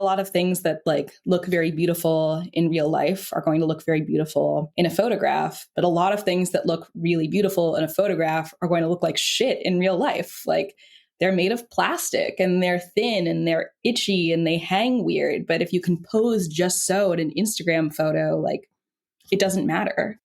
A lot of things that look very beautiful in real life are going to look very beautiful in a photograph, but a lot of things that look really beautiful in a photograph are going to look like shit in real life. They're made of plastic and they're thin and they're itchy and they hang weird. But if you can pose just so in an Instagram photo, it doesn't matter.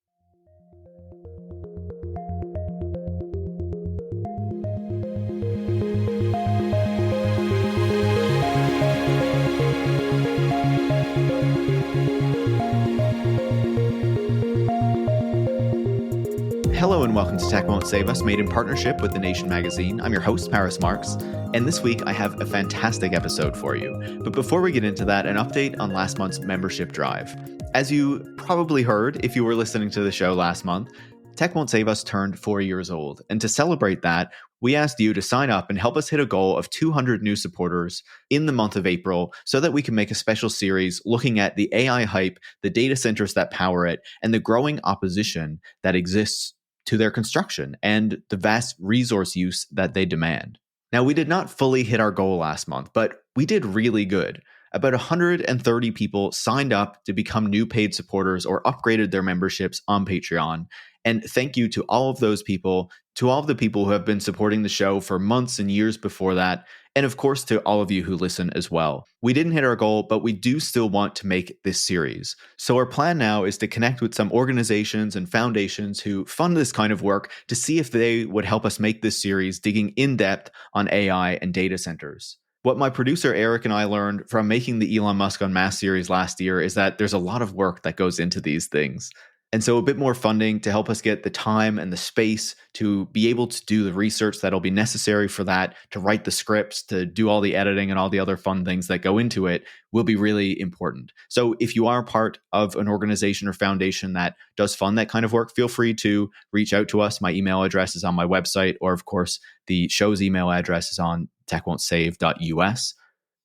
Hello and welcome to Tech Won't Save Us, made in partnership with The Nation magazine. I'm your host, Marx, and this week I have a fantastic episode for you. But before we get into that, an update on last month's membership drive. As you probably heard if you were listening to the show last month, Tech Won't Save Us turned 4 years old. And to celebrate that, we asked you to sign up and help us hit a goal of 200 new supporters in the month of April so that we can make a special series looking at the AI hype, the data centers that power it, and the growing opposition that exists to their construction and the vast resource use that they demand. Now, we did not fully hit our goal last month, but we did really good. About 130 people signed up to become new paid supporters or upgraded their memberships on Patreon. And thank you to all of those people, to all of the people who have been supporting the show for months and years before that, and of course to all of you who listen as well. We didn't hit our goal, but we do still want to make this series. So our plan now is to connect with some organizations and foundations who fund this kind of work to see if they would help us make this series digging in depth on AI and data centers. What my producer Eric and I learned from making the Elon Musk on Mass series last year is that there's a lot of work that goes into these things. And so a bit more funding to help us get the time and the space to be able to do the research that'll be necessary for that, to write the scripts, to do all the editing and all the other fun things that go into it will be really important. So if you are part of an organization or foundation that does fund that kind of work, feel free to reach out to us. My email address is on my website, or of course, the show's email address is on techwon'tsave.us.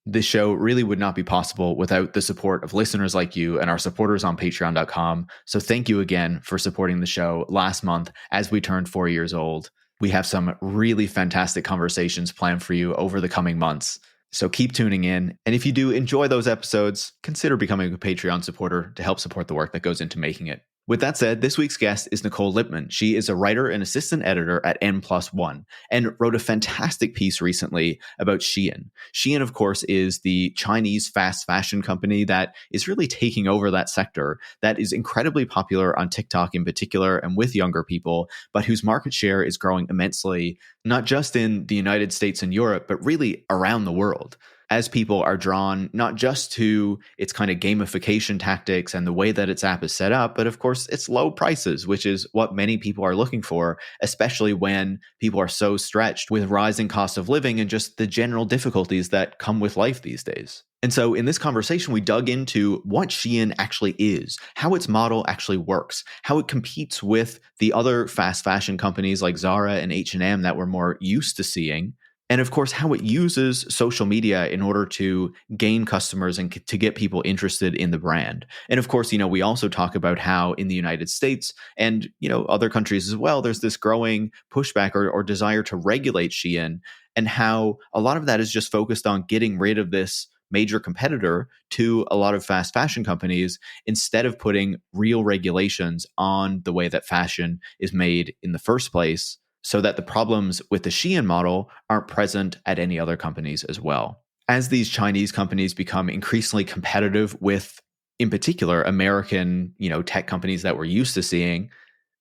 This show really would not be possible without the support of listeners like you and our supporters on patreon.com. So thank you again for supporting the show last month as we turned 4 years old. We have some really fantastic conversations planned for you over the coming months. So keep tuning in. And if you do enjoy those episodes, consider becoming a Patreon supporter to help support the work that goes into making it. With that said, this week's guest is Nicole Lipman. She is a writer and assistant editor at N+1 and wrote a fantastic piece recently about SHEIN. SHEIN, of course, is the Chinese fast fashion company that is really taking over that sector, that is incredibly popular on TikTok in particular and with younger people, but whose market share is growing immensely, not just in the United States and Europe, but really around the world, as people are drawn not just to its kind of gamification tactics and the way that its app is set up, but of course its low prices, which is what many people are looking for, especially when people are so stretched with rising cost of living and just the general difficulties that come with life these days. And so in this conversation, we dug into what SHEIN actually is, how its model actually works, how it competes with the other fast fashion companies like Zara and H&M that we're more used to seeing, and of course, how it uses social media in order to gain customers and to get people interested in the brand. And of course, we also talk about how in the United States and, other countries as well, there's this growing pushback or desire to regulate SHEIN, and how a lot of that is just focused on getting rid of this major competitor to a lot of fast fashion companies instead of putting real regulations on the way that fashion is made in the first place, so that the problems with the SHEIN model aren't present at any other companies as well. As these Chinese companies become increasingly competitive with, in particular, American, tech companies that we're used to seeing,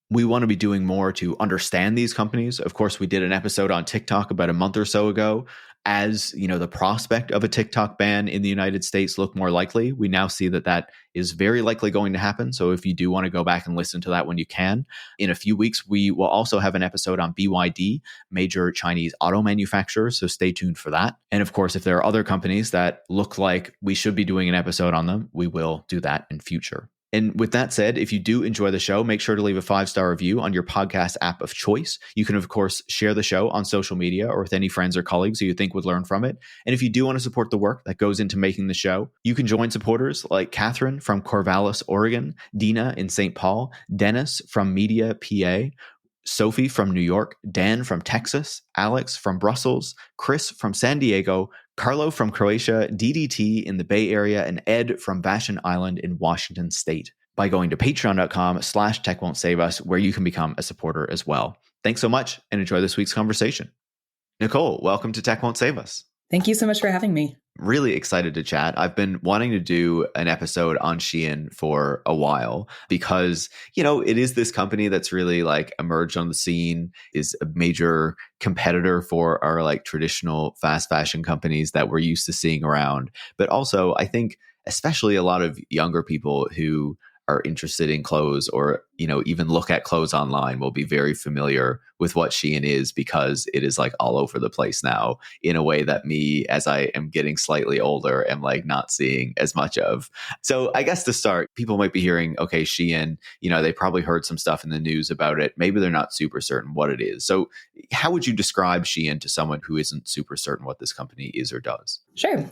we want to be doing more to understand these companies. Of course, we did an episode on TikTok about a month or so ago. As the prospect of a TikTok ban in the United States looked more likely, we now see that is very likely going to happen. So if you do want to go back and listen to that when you can, in a few weeks, we will also have an episode on BYD, major Chinese auto manufacturers. So stay tuned for that. And of course, if there are other companies that look like we should be doing an episode on them, we will do that in future. And with that said, if you do enjoy the show, make sure to leave a 5-star review on your podcast app of choice. You can, of course, share the show on social media or with any friends or colleagues who you think would learn from it. And if you do want to support the work that goes into making the show, you can join supporters like Catherine from Corvallis, Oregon, Dina in St. Paul, Dennis from Media, PA, Sophie from New York, Dan from Texas, Alex from Brussels, Chris from San Diego, Carlo from Croatia, DDT in the Bay Area, and Ed from Vashon Island in Washington State by going to patreon.com/techwon'tsaveus, where you can become a supporter as well. Thanks so much and enjoy this week's conversation. Nicole, welcome to Tech Won't Save Us. Thank you so much for having me. Really excited to chat. I've been wanting to do an episode on SHEIN for a while because, it is this company that's really like emerged on the scene, is a major competitor for our like traditional fast fashion companies that we're used to seeing around. But also, I think especially a lot of younger people who are interested in clothes or, even look at clothes online will be very familiar with what SHEIN is because it is like all over the place now in a way that me, as I am getting slightly older, am like not seeing as much of. So I guess to start, people might be hearing, okay, SHEIN, they probably heard some stuff in the news about it. Maybe they're not super certain what it is. So how would you describe SHEIN to someone who isn't super certain what this company is or does? Sure.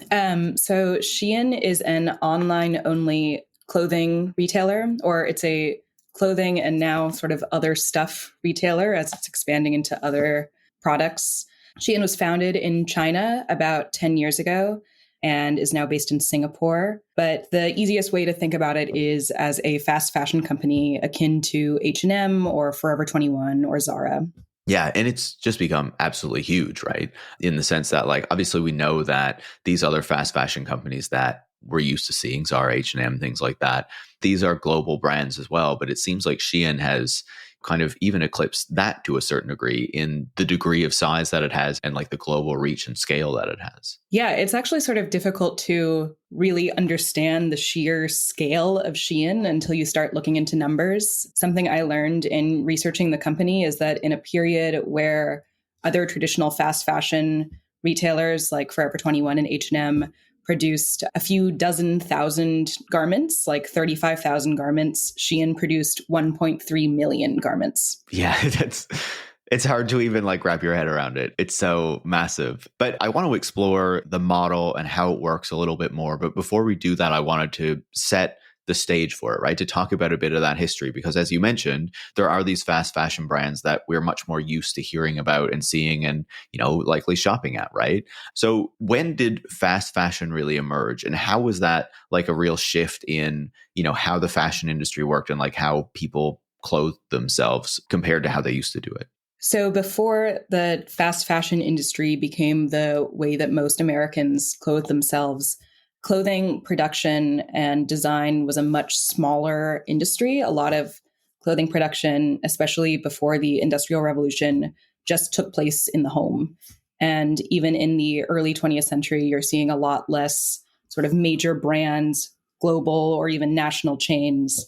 So SHEIN is an online only clothing retailer, or it's a clothing and now sort of other stuff retailer as it's expanding into other products. SHEIN was founded in China about 10 years ago and is now based in Singapore. But the easiest way to think about it is as a fast fashion company akin to H&M or Forever 21 or Zara. Yeah, and it's just become absolutely huge, right? In the sense that, like, obviously we know that these other fast fashion companies that we're used to seeing, Zara, H&M, things like that, these are global brands as well. But it seems like SHEIN has kind of even eclipsed that to a certain degree in the degree of size that it has and like the global reach and scale that it has. Yeah, it's actually sort of difficult to really understand the sheer scale of SHEIN until you start looking into numbers. Something I learned in researching the company is that in a period where other traditional fast fashion retailers like Forever 21 and H&M produced a few dozen thousand garments, like 35,000 garments, SHEIN produced 1.3 million garments. Yeah, it's hard to even like wrap your head around it. It's so massive. But I want to explore the model and how it works a little bit more. But before we do that, I wanted to set the stage for it, right? To talk about a bit of that history, because as you mentioned, there are these fast fashion brands that we're much more used to hearing about and seeing and, likely shopping at, right? So when did fast fashion really emerge, and how was that like a real shift in, how the fashion industry worked and like how people clothed themselves compared to how they used to do it? So before the fast fashion industry became the way that most Americans clothe themselves, clothing production and design was a much smaller industry. A lot of clothing production, especially before the Industrial Revolution, just took place in the home. And even in the early 20th century, you're seeing a lot less sort of major brands, global or even national chains,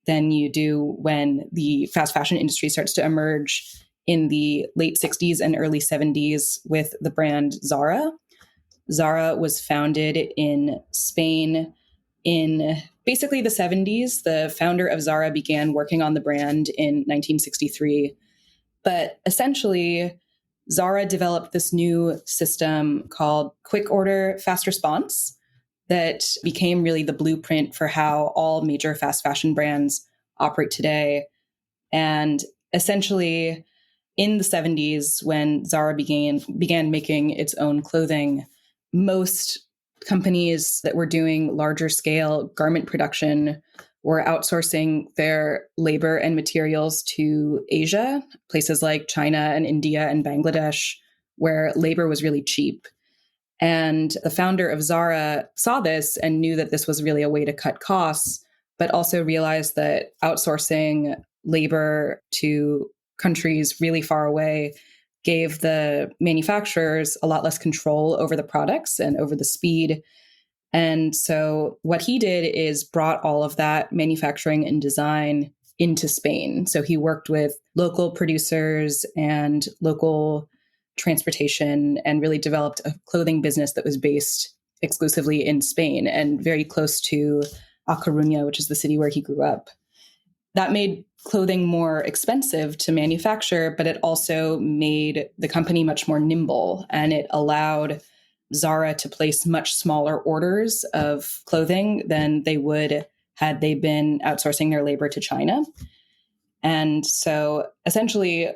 than you do when the fast fashion industry starts to emerge in the late 60s and early 70s with the brand Zara. Zara was founded in Spain in basically the 70s. The founder of Zara began working on the brand in 1963. But essentially, Zara developed this new system called Quick Order Fast Response that became really the blueprint for how all major fast fashion brands operate today. And essentially, in the 70s, when Zara began making its own clothing, most companies that were doing larger scale garment production were outsourcing their labor and materials to Asia, places like China and India and Bangladesh, where labor was really cheap. And the founder of Zara saw this and knew that this was really a way to cut costs, but also realized that outsourcing labor to countries really far away gave the manufacturers a lot less control over the products and over the speed. And so what he did is brought all of that manufacturing and design into Spain. So he worked with local producers and local transportation and really developed a clothing business that was based exclusively in Spain and very close to A Coruña, which is the city where he grew up. That made clothing more expensive to manufacture, but it also made the company much more nimble, and it allowed Zara to place much smaller orders of clothing than they would had they been outsourcing their labor to China. And so essentially,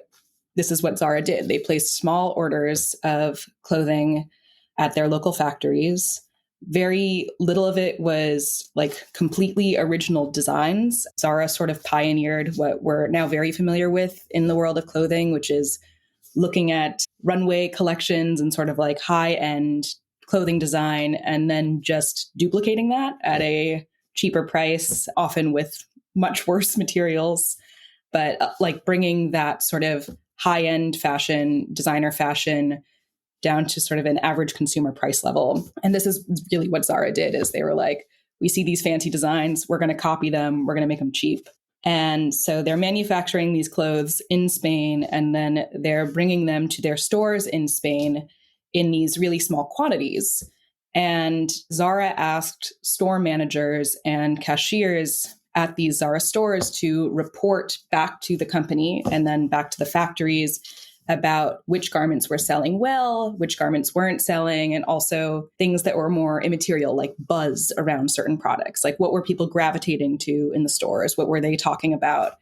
this is what Zara did. They placed small orders of clothing at their local factories. Very little of it was like completely original designs. Zara sort of pioneered what we're now very familiar with in the world of clothing, which is looking at runway collections and sort of like high-end clothing design and then just duplicating that at a cheaper price, often with much worse materials, but like bringing that sort of high-end fashion, designer fashion down to sort of an average consumer price level. And this is really what Zara did, is they were like, we see these fancy designs, we're going to copy them, we're going to make them cheap. And so they're manufacturing these clothes in Spain, and then they're bringing them to their stores in Spain in these really small quantities. And Zara asked store managers and cashiers at these Zara stores to report back to the company and then back to the factories about which garments were selling well, which garments weren't selling, and also things that were more immaterial, like buzz around certain products. Like, what were people gravitating to in the stores? What were they talking about?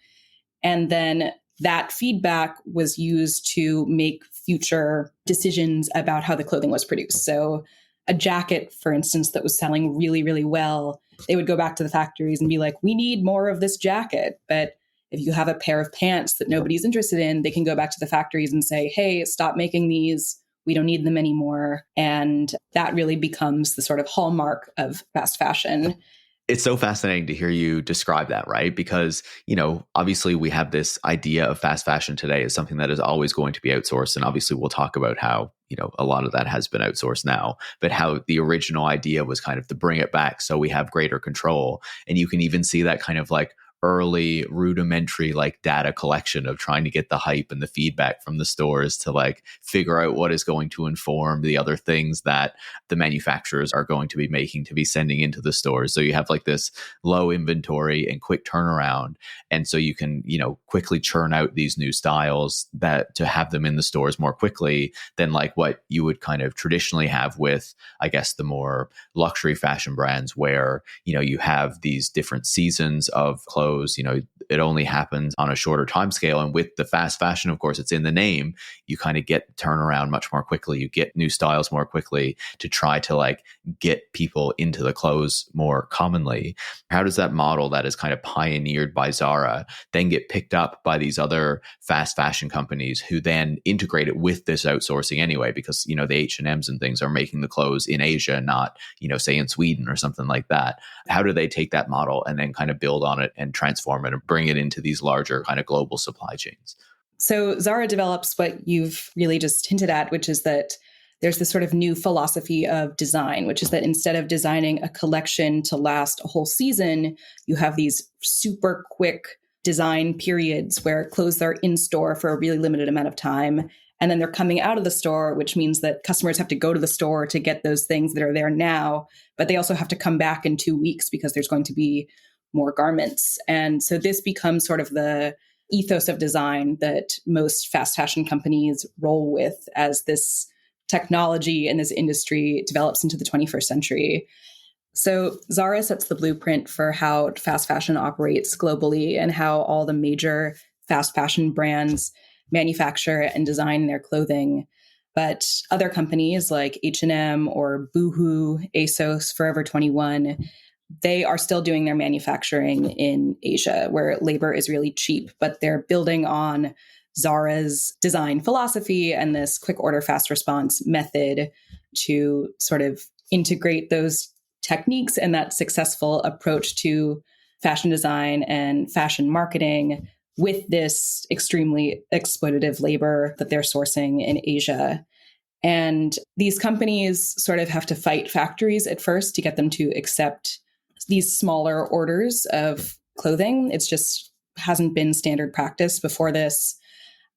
And then that feedback was used to make future decisions about how the clothing was produced. So a jacket, for instance, that was selling really, really well, they would go back to the factories and be like, we need more of this jacket. But if you have a pair of pants that nobody's interested in, they can go back to the factories and say, hey, stop making these. We don't need them anymore. And that really becomes the sort of hallmark of fast fashion. It's so fascinating to hear you describe that, right? Because, obviously we have this idea of fast fashion today as something that is always going to be outsourced. And obviously we'll talk about how, a lot of that has been outsourced now, but how the original idea was kind of to bring it back so we have greater control. And you can even see that kind of like early rudimentary like data collection of trying to get the hype and the feedback from the stores to like figure out what is going to inform the other things that the manufacturers are going to be making to be sending into the stores. So you have like this low inventory and quick turnaround. And so you can, quickly churn out these new styles that to have them in the stores more quickly than like what you would kind of traditionally have with, I guess, the more luxury fashion brands where, you have these different seasons of clothes. It only happens on a shorter time scale. And with the fast fashion, of course, it's in the name. You kind of get turnaround much more quickly. You get new styles more quickly to try to like get people into the clothes more commonly. How does that model that is kind of pioneered by Zara then get picked up by these other fast fashion companies who then integrate it with this outsourcing anyway? Because, the H&Ms and things are making the clothes in Asia, not, say in Sweden or something like that. How do they take that model and then kind of build on it and transform it and bring it into these larger kind of global supply chains? So Zara develops what you've really just hinted at, which is that there's this sort of new philosophy of design, which is that instead of designing a collection to last a whole season, you have these super quick design periods where clothes are in store for a really limited amount of time. And then they're coming out of the store, which means that customers have to go to the store to get those things that are there now. But they also have to come back in 2 weeks because there's going to be more garments. And so this becomes sort of the ethos of design that most fast fashion companies roll with as this technology and this industry develops into the 21st century. So Zara sets the blueprint for how fast fashion operates globally and how all the major fast fashion brands manufacture and design their clothing. But other companies like H&M or Boohoo, ASOS, Forever 21, they are still doing their manufacturing in Asia, where labor is really cheap, but they're building on Zara's design philosophy and this quick order, fast response method to sort of integrate those techniques and that successful approach to fashion design and fashion marketing with this extremely exploitative labor that they're sourcing in Asia. And these companies sort of have to fight factories at first to get them to accept these smaller orders of clothing. It's just hasn't been standard practice before this,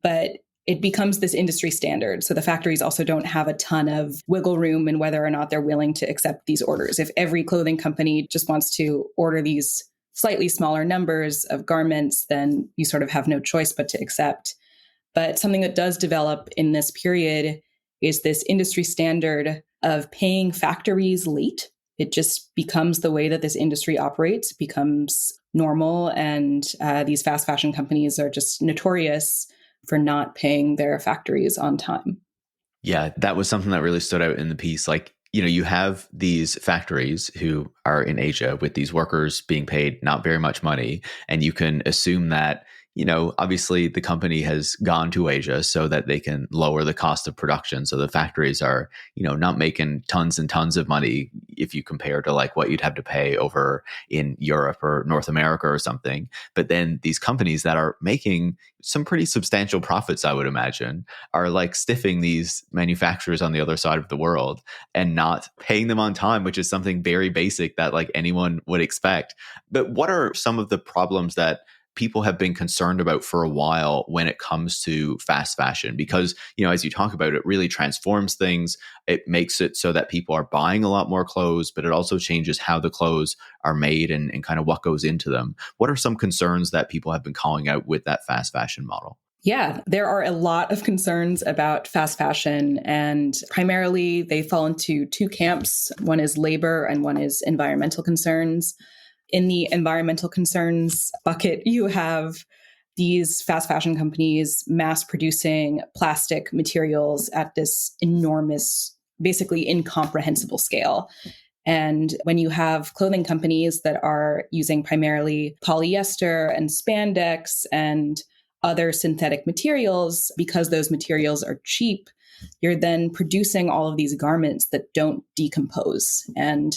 but it becomes this industry standard. So the factories also don't have a ton of wiggle room in whether or not they're willing to accept these orders. If every clothing company just wants to order these slightly smaller numbers of garments, then you sort of have no choice but to accept. But something that does develop in this period is this industry standard of paying factories late. It just becomes the way that this industry operates, becomes normal. And these fast fashion companies are just notorious for not paying their factories on time. Yeah, that was something that really stood out in the piece. Like, you have these factories who are in Asia with these workers being paid not very much money. And you can assume that, obviously the company has gone to Asia so that they can lower the cost of production. So the factories are, not making tons and tons of money if you compare to like what you'd have to pay over in Europe or North America or something. But then these companies that are making some pretty substantial profits, I would imagine, are like stiffing these manufacturers on the other side of the world and not paying them on time, which is something very basic that like anyone would expect. But what are some of the problems that people have been concerned about for a while when it comes to fast fashion? Because, as you talk about, it really transforms things. It makes it so that people are buying a lot more clothes, but it also changes how the clothes are made and kind of what goes into them. What are some concerns that people have been calling out with that fast fashion model? Yeah, there are a lot of concerns about fast fashion, and primarily they fall into two camps. One is labor and one is environmental concerns. In the environmental concerns bucket, you have these fast fashion companies mass producing plastic materials at this enormous, basically incomprehensible scale. And when you have clothing companies that are using primarily polyester and spandex and other synthetic materials, because those materials are cheap, you're then producing all of these garments that don't decompose. And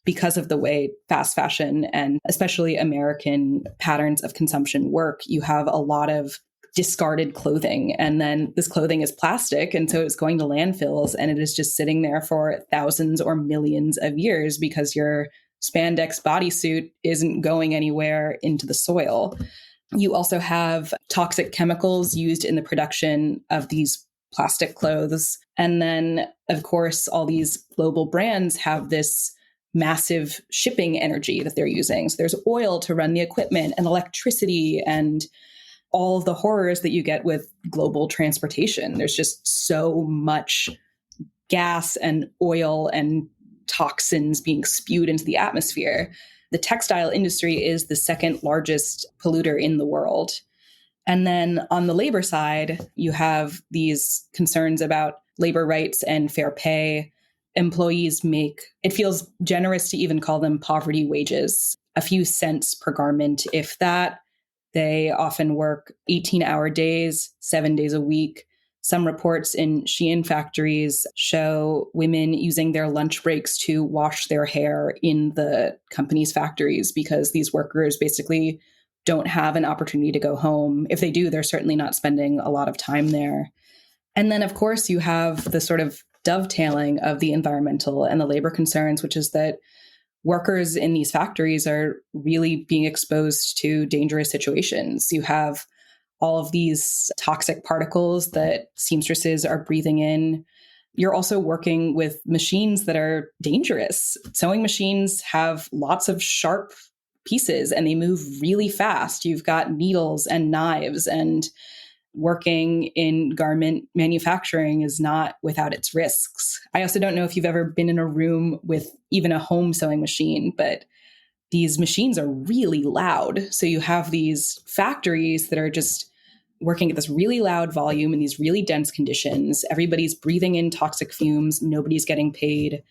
because of the way fast fashion and especially American patterns of consumption work, you have a lot of discarded clothing. And then this clothing is plastic. And so it's going to landfills and it is just sitting there for thousands or millions of years because your spandex bodysuit isn't going anywhere into the soil. You also have toxic chemicals used in the production of these plastic clothes. And then, of course, all these global brands have this massive shipping energy that they're using. So there's oil to run the equipment and electricity and all of the horrors that you get with global transportation. There's just so much gas and oil and toxins being spewed into the atmosphere. The textile industry is the second largest polluter in the world. And then on the labor side, you have these concerns about labor rights and fair pay. Employees make, it feels generous to even call them poverty wages, a few cents per garment, if that. They often work 18-hour days, 7 days a week. Some reports in SHEIN factories show women using their lunch breaks to wash their hair in the company's factories because these workers basically don't have an opportunity to go home. If they do, they're certainly not spending a lot of time there. And then, of course, you have the sort of dovetailing of the environmental and the labor concerns, which is that workers in these factories are really being exposed to dangerous situations. You have all of these toxic particles that seamstresses are breathing in. You're also working with machines that are dangerous. Sewing machines have lots of sharp pieces and they move really fast. You've got needles and knives, and working in garment manufacturing is not without its risks. I also don't know if you've ever been in a room with even a home sewing machine, but these machines are really loud. So you have these factories that are just working at this really loud volume in these really dense conditions. Everybody's breathing in toxic fumes. Nobody's getting paid.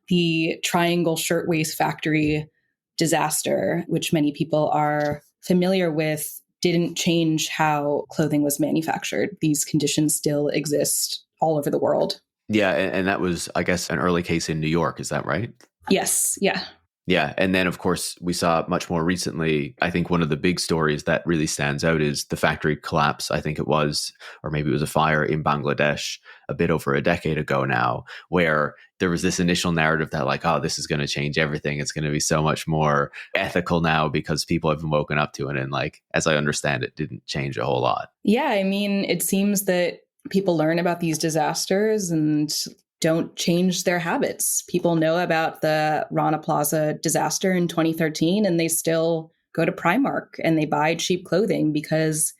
The Triangle Shirtwaist Factory disaster, which many people are familiar with, didn't change how clothing was manufactured. These conditions still exist all over the world. Yeah. And that was, I guess, an early case in New York. Is that right? Yes. Yeah. Yeah. And then, of course, we saw much more recently, I think one of the big stories that really stands out is the factory collapse, I think it was, or maybe it was a fire in Bangladesh a bit over a decade ago now, where there was this initial narrative that like, oh, this is going to change everything. It's going to be so much more ethical now because people have been woken up to it. And like, as I understand it, didn't change a whole lot. Yeah. I mean, it seems that people learn about these disasters and don't change their habits. People know about the Rana Plaza disaster in 2013, and they still go to Primark and they buy cheap clothing because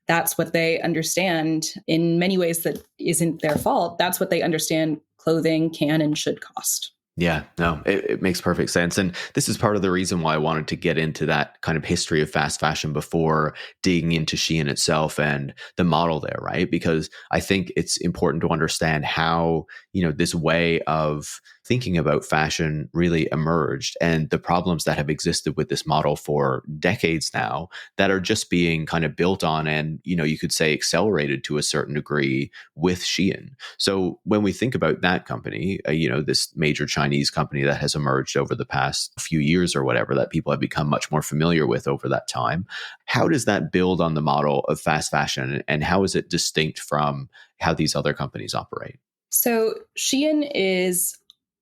that's what they understand. In many ways that isn't their fault. That's what they understand clothing can and should cost. Yeah, no, it makes perfect sense. And this is part of the reason why I wanted to get into that kind of history of fast fashion before digging into SHEIN itself and the model there, right? Because I think it's important to understand how, this way of thinking about fashion really emerged and the problems that have existed with this model for decades now that are just being kind of built on and, you could say accelerated to a certain degree with SHEIN. So when we think about that company, this major Chinese company that has emerged over the past few years or whatever that people have become much more familiar with over that time, how does that build on the model of fast fashion and how is it distinct from how these other companies operate? So SHEIN is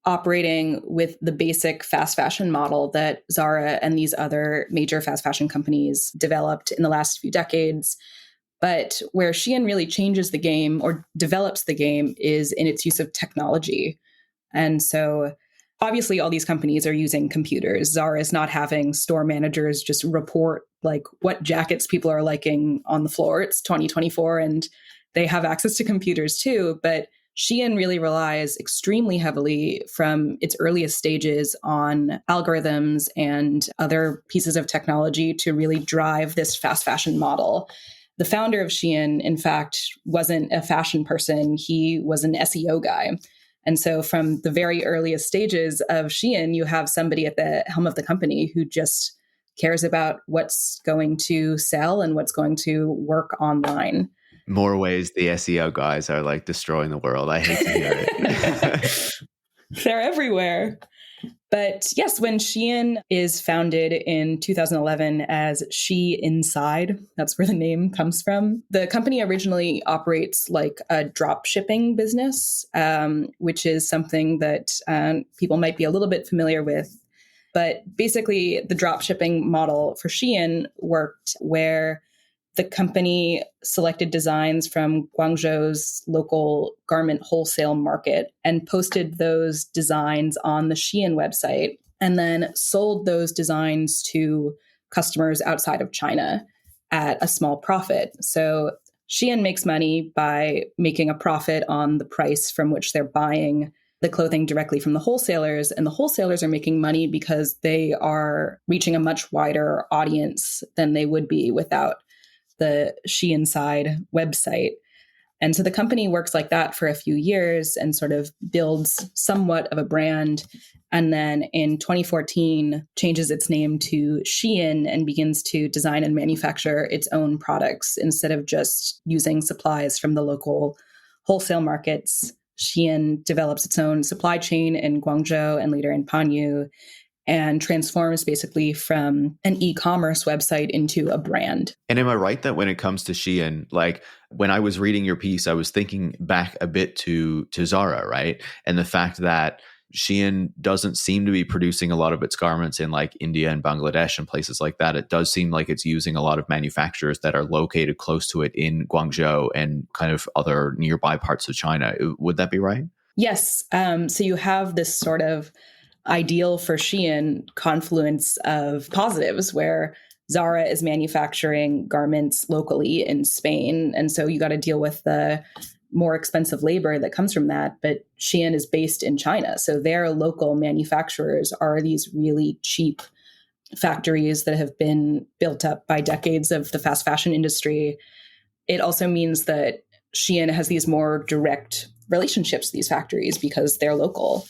operating with the basic fast fashion model that Zara and these other major fast fashion companies developed in the last few decades. But where SHEIN really changes the game or develops the game is in its use of technology. And so obviously all these companies are using computers. Zara is not having store managers just report like what jackets people are liking on the floor. It's 2024 and they have access to computers too. But SHEIN really relies extremely heavily from its earliest stages on algorithms and other pieces of technology to really drive this fast fashion model. The founder of SHEIN, in fact, wasn't a fashion person. He was an SEO guy. And so from the very earliest stages of SHEIN, you have somebody at the helm of the company who just cares about what's going to sell and what's going to work online. More ways the SEO guys are like destroying the world. I hate to hear it. They're everywhere. But yes, when SHEIN is founded in 2011 as She Inside, that's where the name comes from. The company originally operates like a drop shipping business, which is something that people might be a little bit familiar with. But basically, the drop shipping model for SHEIN worked where the company selected designs from Guangzhou's local garment wholesale market and posted those designs on the SHEIN website and then sold those designs to customers outside of China at a small profit. So SHEIN makes money by making a profit on the price from which they're buying the clothing directly from the wholesalers. And the wholesalers are making money because they are reaching a much wider audience than they would be without the She Inside website. And so the company works like that for a few years and sort of builds somewhat of a brand. And then in 2014, changes its name to SHEIN and begins to design and manufacture its own products instead of just using supplies from the local wholesale markets. SHEIN develops its own supply chain in Guangzhou and later in Panyu, and transforms basically from an e-commerce website into a brand. And am I right that when it comes to SHEIN, like when I was reading your piece, I was thinking back a bit to Zara, right? And the fact that SHEIN doesn't seem to be producing a lot of its garments in like India and Bangladesh and places like that. It does seem like it's using a lot of manufacturers that are located close to it in Guangzhou and kind of other nearby parts of China. Would that be right? Yes. So you have this sort of ideal for SHEIN confluence of positives where Zara is manufacturing garments locally in Spain. And so you got to deal with the more expensive labor that comes from that. But SHEIN is based in China. So their local manufacturers are these really cheap factories that have been built up by decades of the fast fashion industry. It also means that SHEIN has these more direct relationships with these factories because they're local.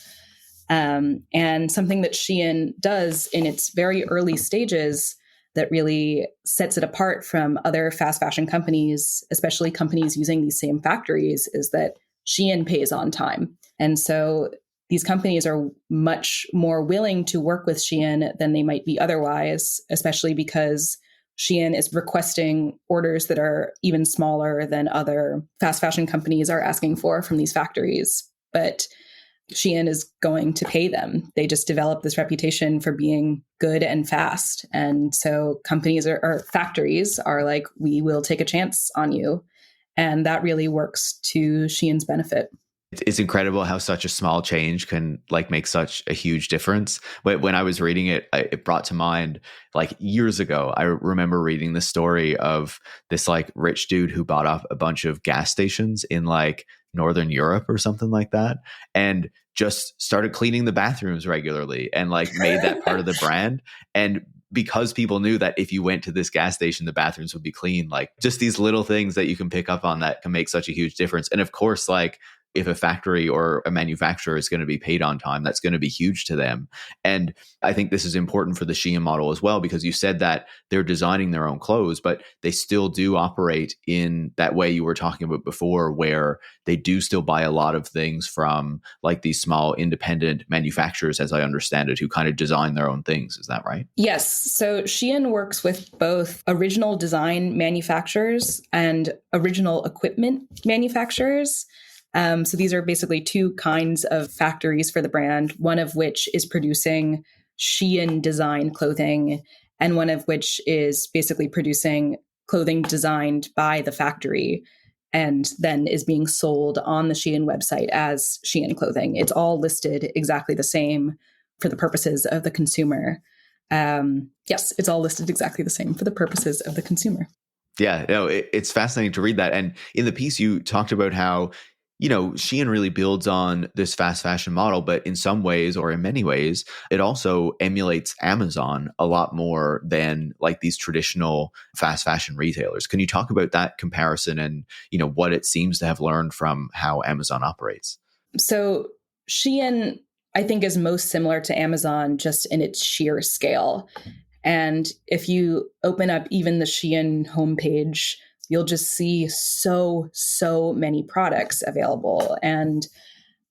And something that SHEIN does in its very early stages that really sets it apart from other fast fashion companies, especially companies using these same factories, is that SHEIN pays on time. And so these companies are much more willing to work with SHEIN than they might be otherwise, especially because SHEIN is requesting orders that are even smaller than other fast fashion companies are asking for from these factories. But SHEIN is going to pay them. They just develop this reputation for being good and fast. And so companies or factories are like, we will take a chance on you. And that really works to SHEIN's benefit. It's incredible how such a small change can like make such a huge difference. When I was reading it, it brought to mind like years ago, I remember reading the story of this like rich dude who bought up a bunch of gas stations in like Northern Europe or something like that, and just started cleaning the bathrooms regularly and like made that part of the brand. And because people knew that if you went to this gas station, the bathrooms would be clean, like just these little things that you can pick up on that can make such a huge difference. And of course, like if a factory or a manufacturer is going to be paid on time, that's going to be huge to them. And I think this is important for the SHEIN model as well, because you said that they're designing their own clothes, but they still do operate in that way you were talking about before, where they do still buy a lot of things from like these small independent manufacturers, as I understand it, who kind of design their own things. Is that right? Yes. So SHEIN works with both original design manufacturers and original equipment manufacturers. So these are basically two kinds of factories for the brand, one of which is producing SHEIN design clothing, and one of which is basically producing clothing designed by the factory and then is being sold on the SHEIN website as SHEIN clothing. It's all listed exactly the same for the purposes of the consumer. Yes, it's all listed exactly the same for the purposes of the consumer. Yeah, no, it's fascinating to read that. And in the piece, you talked about how SHEIN really builds on this fast fashion model, but in some ways, or in many ways, it also emulates Amazon a lot more than like these traditional fast fashion retailers. Can you talk about that comparison and, what it seems to have learned from how Amazon operates? So SHEIN, I think, is most similar to Amazon just in its sheer scale. And if you open up even the SHEIN homepage, you'll just see so many products available. And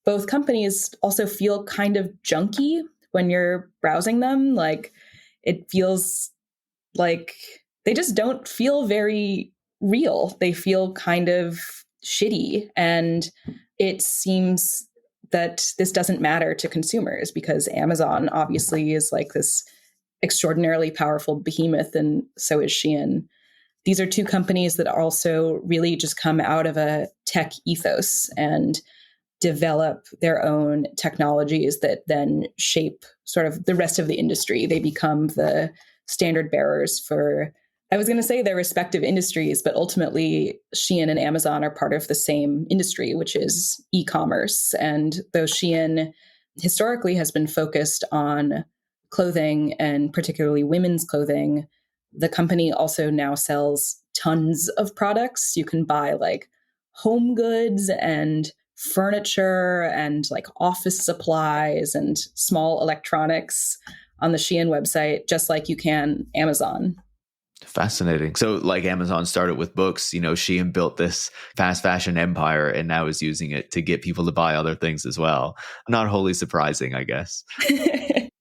both companies also feel kind of junky when you're browsing them. Like it feels like they just don't feel very real. They feel kind of shitty. And it seems that this doesn't matter to consumers because Amazon obviously is like this extraordinarily powerful behemoth, and so is SHEIN. These are two companies that also really just come out of a tech ethos and develop their own technologies that then shape sort of the rest of the industry. They become the standard bearers for, I was going to say their respective industries, but ultimately SHEIN and Amazon are part of the same industry, which is e-commerce. And though SHEIN historically has been focused on clothing and particularly women's clothing, the company also now sells tons of products. You can buy like home goods and furniture and like office supplies and small electronics on the SHEIN website, just like you can Amazon. Fascinating. So like Amazon started with books, SHEIN built this fast fashion empire and now is using it to get people to buy other things as well. Not wholly surprising, I guess.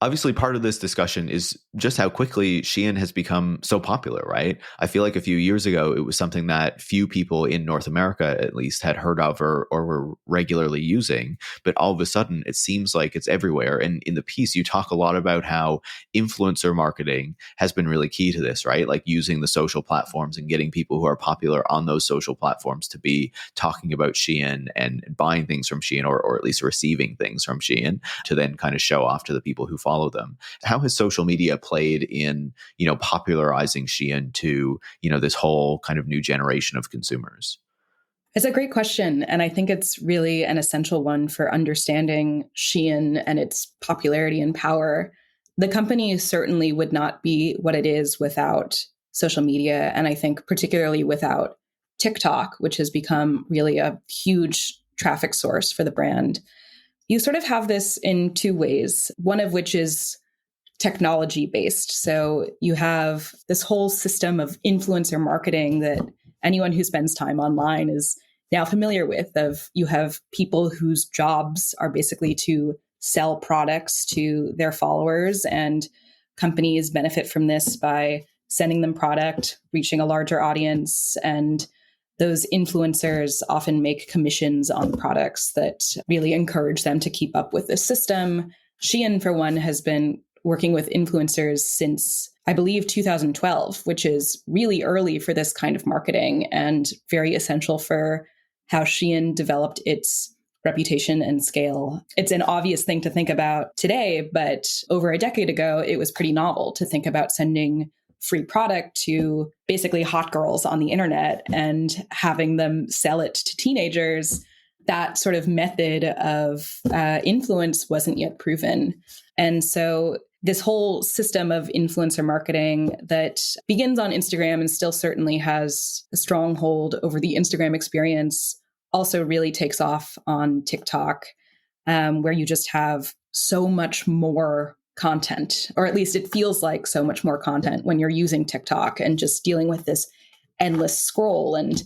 Obviously, part of this discussion is just how quickly SHEIN has become so popular, right? I feel like a few years ago, it was something that few people in North America, at least, had heard of or were regularly using. But all of a sudden, it seems like it's everywhere. And in the piece, you talk a lot about how influencer marketing has been really key to this, right? Like using the social platforms and getting people who are popular on those social platforms to be talking about SHEIN and buying things from SHEIN or at least receiving things from SHEIN to then kind of show off to the people who follow them. How has social media played in, popularizing SHEIN to, this whole kind of new generation of consumers? It's a great question. And I think it's really an essential one for understanding SHEIN and its popularity and power. The company certainly would not be what it is without social media. And I think particularly without TikTok, which has become really a huge traffic source for the brand. You sort of have this in two ways, one of which is technology based. So you have this whole system of influencer marketing that anyone who spends time online is now familiar with. Of you have people whose jobs are basically to sell products to their followers, and companies benefit from this by sending them product, reaching a larger audience, and those influencers often make commissions on products that really encourage them to keep up with this system. SHEIN, for one, has been working with influencers since, I believe, 2012, which is really early for this kind of marketing and very essential for how SHEIN developed its reputation and scale. It's an obvious thing to think about today, but over a decade ago, it was pretty novel to think about sending free product to basically hot girls on the internet and having them sell it to teenagers. that sort of method of influence wasn't yet proven. And so this whole system of influencer marketing that begins on Instagram and still certainly has a stronghold over the Instagram experience also really takes off on TikTok, where you just have so much more content, or at least it feels like so much more content when you're using TikTok and just dealing with this endless scroll. And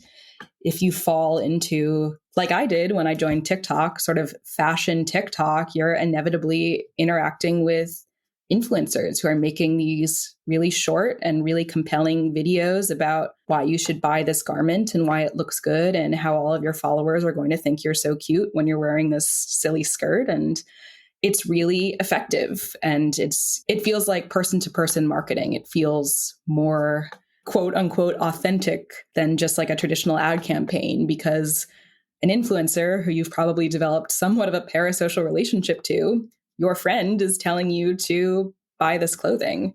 if you fall into, like I did when I joined TikTok, sort of fashion TikTok, you're inevitably interacting with influencers who are making these really short and really compelling videos about why you should buy this garment and why it looks good and how all of your followers are going to think you're so cute when you're wearing this silly skirt. And it's really effective. And it feels like person-to-person marketing. It feels more quote unquote authentic than just like a traditional ad campaign, because an influencer who you've probably developed somewhat of a parasocial relationship to, your friend is telling you to buy this clothing.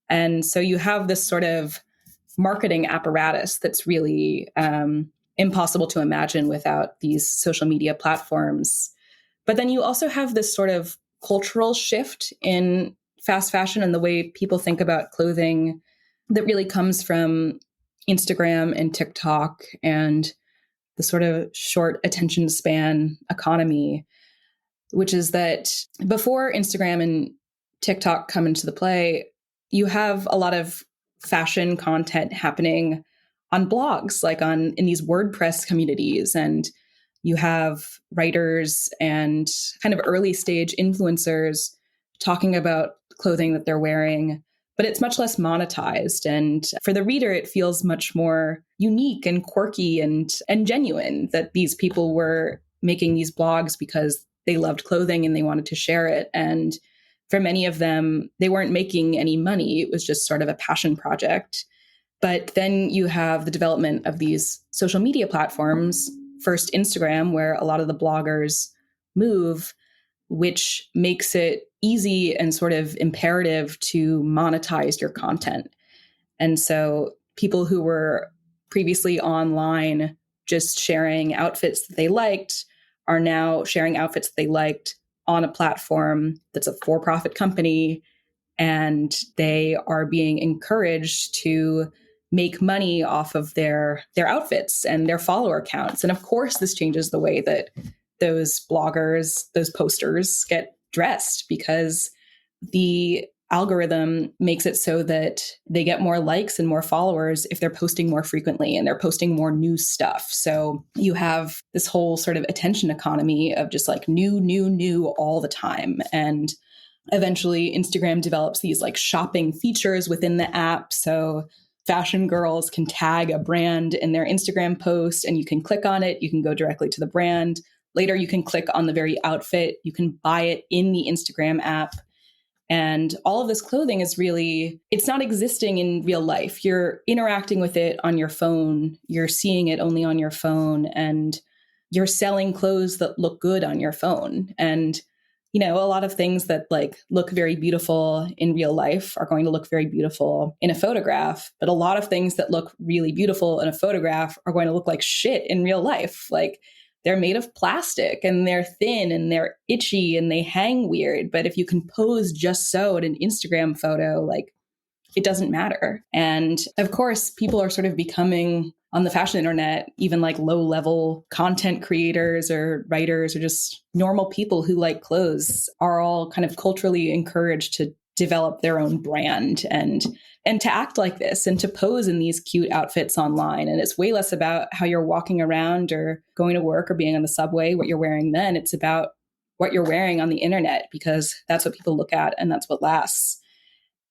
And so you have this sort of marketing apparatus that's really impossible to imagine without these social media platforms. But then you also have this sort of cultural shift in fast fashion and the way people think about clothing that really comes from Instagram and TikTok and the sort of short attention span economy, which is that before Instagram and TikTok come into the play, you have a lot of fashion content happening on blogs, like in these WordPress communities. And you have writers and kind of early stage influencers talking about clothing that they're wearing, but it's much less monetized. And for the reader, it feels much more unique and quirky and genuine that these people were making these blogs because they loved clothing and they wanted to share it. And for many of them, they weren't making any money. It was just sort of a passion project. But then you have the development of these social media platforms, first Instagram, where a lot of the bloggers move, which makes it easy and sort of imperative to monetize your content. And so people who were previously online just sharing outfits that they liked are now sharing outfits that they liked on a platform that's a for-profit company, and they are being encouraged to make money off of their outfits and their follower counts. And of course, this changes the way that those bloggers, those posters get dressed, because the algorithm makes it so that they get more likes and more followers if they're posting more frequently and they're posting more new stuff. So you have this whole sort of attention economy of just like new all the time. And eventually Instagram develops these like shopping features within the app. So fashion girls can tag a brand in their Instagram post and you can click on it. You can go directly to the brand. Later, you can click on the very outfit. You can buy it in the Instagram app. And all of this clothing is really, it's not existing in real life. You're interacting with it on your phone. You're seeing it only on your phone. And you're selling clothes that look good on your phone. And, you know, a lot of things that like look very beautiful in real life are going to look very beautiful in a photograph. But a lot of things that look really beautiful in a photograph are going to look like shit in real life. Like, they're made of plastic and they're thin and they're itchy and they hang weird. But if you can pose just so in an Instagram photo, like, it doesn't matter. And of course, people are sort of becoming on the fashion internet, even like low-level content creators or writers or just normal people who like clothes are all kind of culturally encouraged to develop their own brand and to act like this and to pose in these cute outfits online. And it's way less about how you're walking around or going to work or being on the subway, what you're wearing then. It's about what you're wearing on the internet, because that's what people look at and that's what lasts.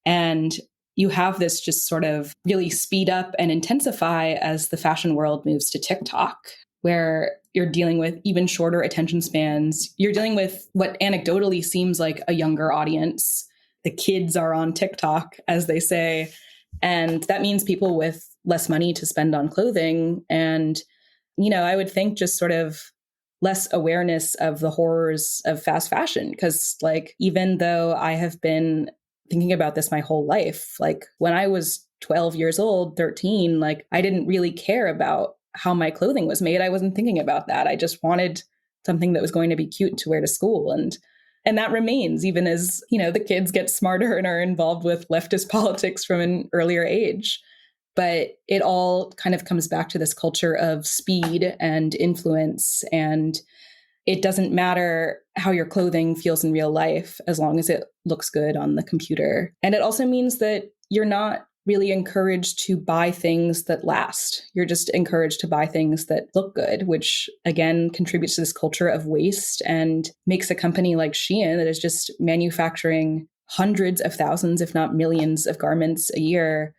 And you have this just sort of really speed up and intensify as the fashion world moves to TikTok, where you're dealing with even shorter attention spans. You're dealing with what anecdotally seems like a younger audience. The kids are on TikTok, as they say. And that means people with less money to spend on clothing. And, you know, I would think just sort of less awareness of the horrors of fast fashion. Because, like, even though I have been thinking about this my whole life, like when I was 12 years old, 13, like I didn't really care about how my clothing was made. I wasn't thinking about that. I just wanted something that was going to be cute to wear to school. And that remains even as, the kids get smarter and are involved with leftist politics from an earlier age. But it all kind of comes back to this culture of speed and influence. And it doesn't matter how your clothing feels in real life as long as it looks good on the computer. And it also means that you're not really encouraged to buy things that last. You're just encouraged to buy things that look good, which again contributes to this culture of waste and makes a company like SHEIN that is just manufacturing hundreds of thousands, if not millions of garments a year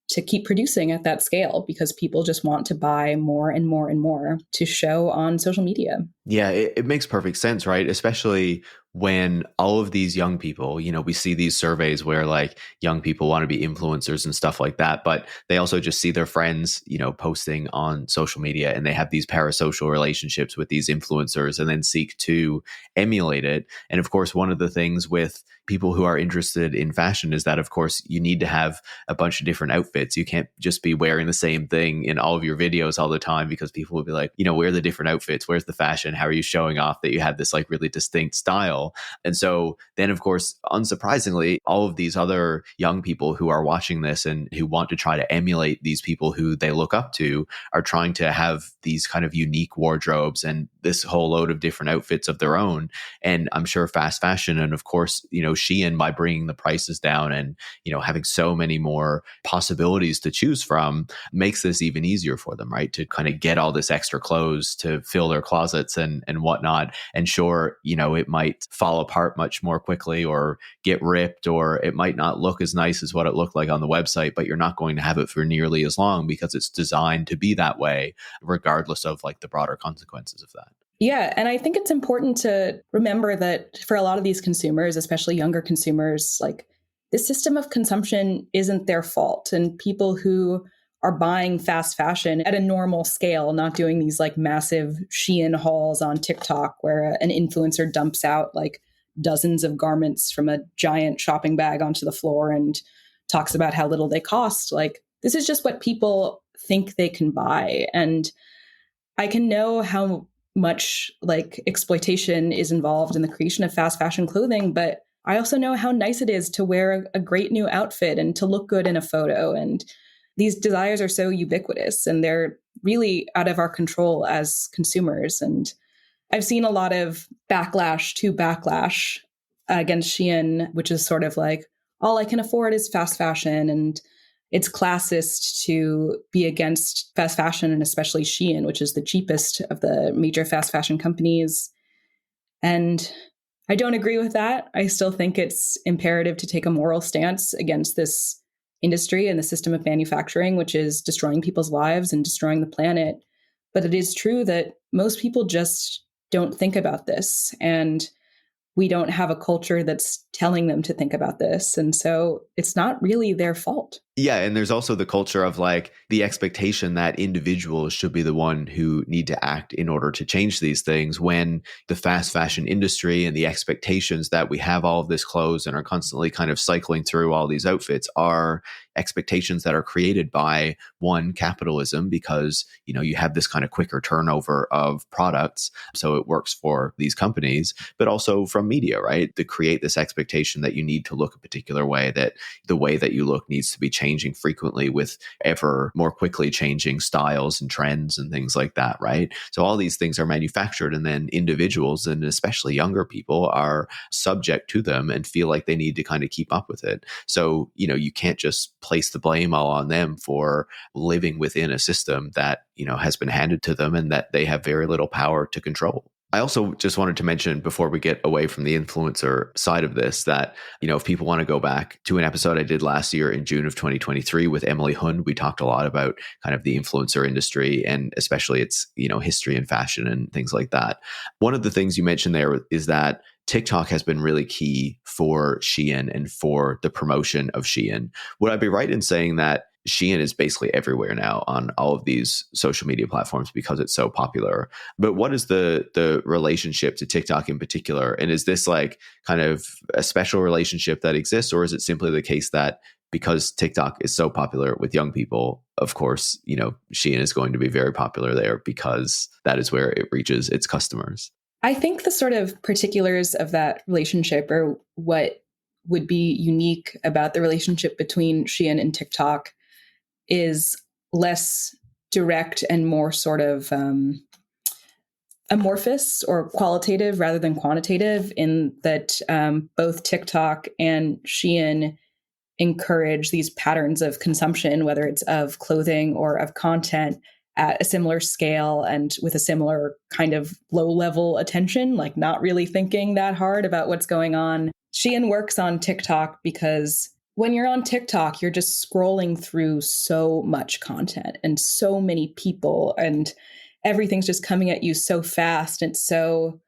to keep producing at that scale because people just want to buy more and more and more to show on social media. Yeah, it makes perfect sense, right? Especially when all of these young people, we see these surveys where like young people want to be influencers and stuff like that, but they also just see their friends, posting on social media and they have these parasocial relationships with these influencers and then seek to emulate it. And of course, one of the things with people who are interested in fashion is that, of course, you need to have a bunch of different outfits. You can't just be wearing the same thing in all of your videos all the time because people will be like, where are the different outfits? Where's the fashion? How are you showing off that you have this like really distinct style? And so then, of course, unsurprisingly, all of these other young people who are watching this and who want to try to emulate these people who they look up to are trying to have these kind of unique wardrobes and this whole load of different outfits of their own. And I'm sure fast fashion and of course, SHEIN, by bringing the prices down and, having so many more possibilities to choose from makes this even easier for them, right? To kind of get all this extra clothes to fill their closets and whatnot. And sure, it might fall apart much more quickly or get ripped, or it might not look as nice as what it looked like on the website, but you're not going to have it for nearly as long because it's designed to be that way, regardless of like the broader consequences of that. Yeah. And I think it's important to remember that for a lot of these consumers, especially younger consumers, like the system of consumption isn't their fault. And people who are buying fast fashion at a normal scale, not doing these like massive SHEIN hauls on TikTok where an influencer dumps out like dozens of garments from a giant shopping bag onto the floor and talks about how little they cost. Like this is just what people think they can buy. And I can know how much like exploitation is involved in the creation of fast fashion clothing, but I also know how nice it is to wear a great new outfit and to look good in a photo. And these desires are so ubiquitous and they're really out of our control as consumers. And I've seen a lot of backlash against SHEIN, which is sort of like, all I can afford is fast fashion. And it's classist to be against fast fashion and especially SHEIN, which is the cheapest of the major fast fashion companies. And I don't agree with that. I still think it's imperative to take a moral stance against this industry and the system of manufacturing, which is destroying people's lives and destroying the planet. But it is true that most people just don't think about this. And we don't have a culture that's telling them to think about this. And so it's not really their fault. Yeah. And there's also the culture of like the expectation that individuals should be the one who need to act in order to change these things, when the fast fashion industry and the expectations that we have all of this clothes and are constantly kind of cycling through all these outfits are expectations that are created by one, capitalism, because, you have this kind of quicker turnover of products. So it works for these companies, but also from media, right? To create this expectation that you need to look a particular way, that the way that you look needs to be changing frequently with ever more quickly changing styles and trends and things like that, right? So all these things are manufactured, and then individuals and especially younger people are subject to them and feel like they need to kind of keep up with it. So, you can't just place the blame all on them for living within a system that, has been handed to them and that they have very little power to control. I also just wanted to mention before we get away from the influencer side of this that, if people want to go back to an episode I did last year in June of 2023 with Emily Hund, we talked a lot about kind of the influencer industry and especially its, history and fashion and things like that. One of the things you mentioned there is that TikTok has been really key for SHEIN and for the promotion of SHEIN. Would I be right in saying that SHEIN is basically everywhere now on all of these social media platforms because it's so popular? But what is the relationship to TikTok in particular? And is this like kind of a special relationship that exists, or is it simply the case that because TikTok is so popular with young people, of course, SHEIN is going to be very popular there because that is where it reaches its customers. I think the sort of particulars of that relationship, or what would be unique about the relationship between SHEIN and TikTok, is less direct and more sort of amorphous or qualitative rather than quantitative, in that both TikTok and SHEIN encourage these patterns of consumption, whether it's of clothing or of content, at a similar scale and with a similar kind of low-level attention, like not really thinking that hard about what's going on. SHEIN works on TikTok because when you're on TikTok, you're just scrolling through so much content and so many people, and everything's just coming at you so fast. And so